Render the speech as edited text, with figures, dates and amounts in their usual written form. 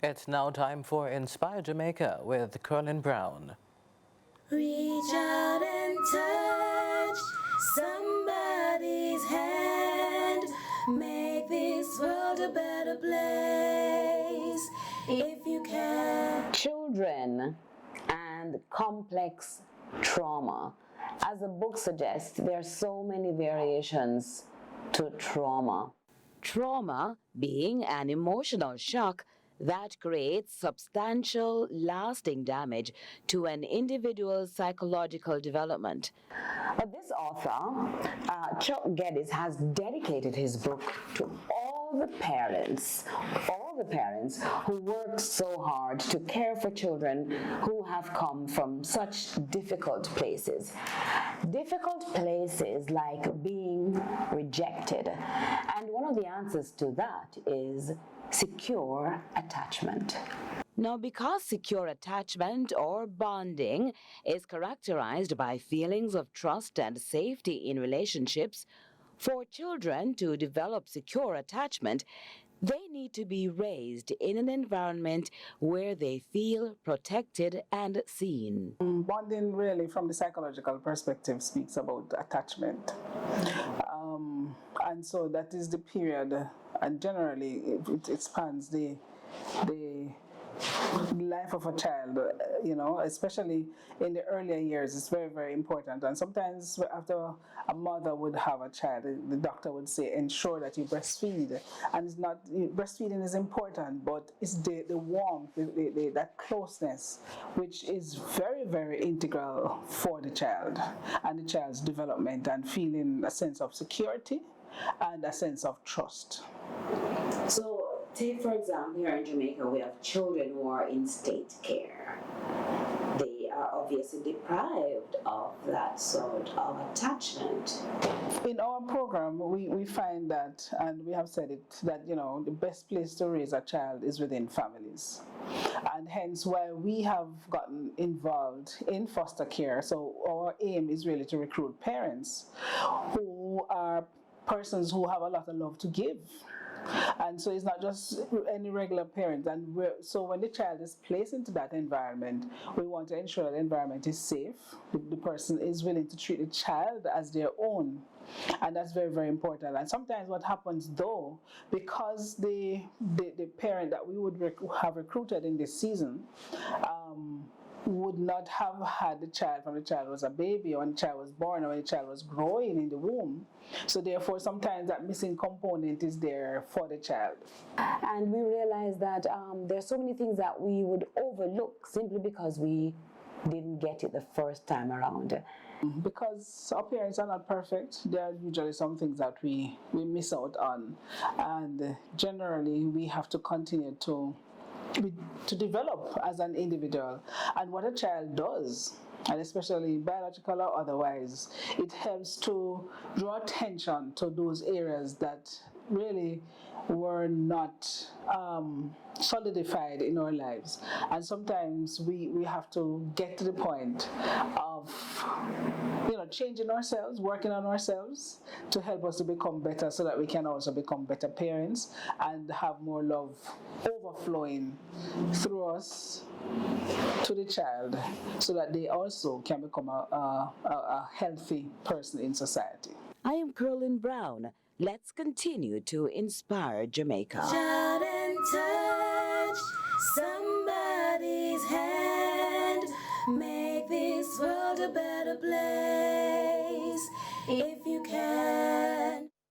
It's now time for Inspire Jamaica with Curlin Brown. Reach out and touch somebody's hand. Make this world a better place if you can. Children and complex trauma. As the book suggests, there are so many variations to trauma. Trauma being an emotional shock that creates substantial, lasting damage to an individual's psychological development. But this author, Chuck Geddes, has dedicated his book to all the parents who work so hard to care for children who have come from such difficult places. Difficult places like being rejected. And one of the answers to that is secure attachment. Now, because secure attachment or bonding is characterized by feelings of trust and safety in relationships, for children to develop secure attachment, they need to be raised in an environment where they feel protected and seen. Bonding really from the psychological perspective speaks about attachment. And so that is the period, and generally it spans the life of a child, especially in the earlier years. It's very, very important. And sometimes after a mother would have a child, the doctor would say, ensure that you breastfeed. And it's not, breastfeeding is important, but it's the warmth, that closeness, which is very, very integral for the child and the child's development and feeling a sense of security and a sense of trust. So, take for example, here in Jamaica, we have children who are in state care. They are obviously deprived of that sort of attachment. In our program, we find that, and we have said it, that the best place to raise a child is within families. And hence why we have gotten involved in foster care. So our aim is really to recruit parents who are persons who have a lot of love to give. And so it's not just any regular parent. And so when the child is placed into that environment, we want to ensure that the environment is safe. The person is willing to treat the child as their own. And that's very, very important. And sometimes what happens though, because the parent that we would have recruited in this season would not have had the child when the child was a baby, or when the child was born, or when the child was growing in the womb. So therefore, sometimes that missing component is there for the child. And we realize that there's so many things that we would overlook simply because we didn't get it the first time around. Because our parents are not perfect, there are usually some things that we miss out on. And generally, we have to continue to develop as an individual. And what a child does, and especially biological or otherwise, it helps to draw attention to those areas that really were not solidified in our lives. And sometimes we have to get to the point of changing ourselves, working on ourselves to help us to become better, so that we can also become better parents and have more love overflowing through us to the child, so that they also can become a healthy person in society. I am Curlin Brown. Let's continue to inspire Jamaica. Shout and touch somebody's hand. Make this world a better place if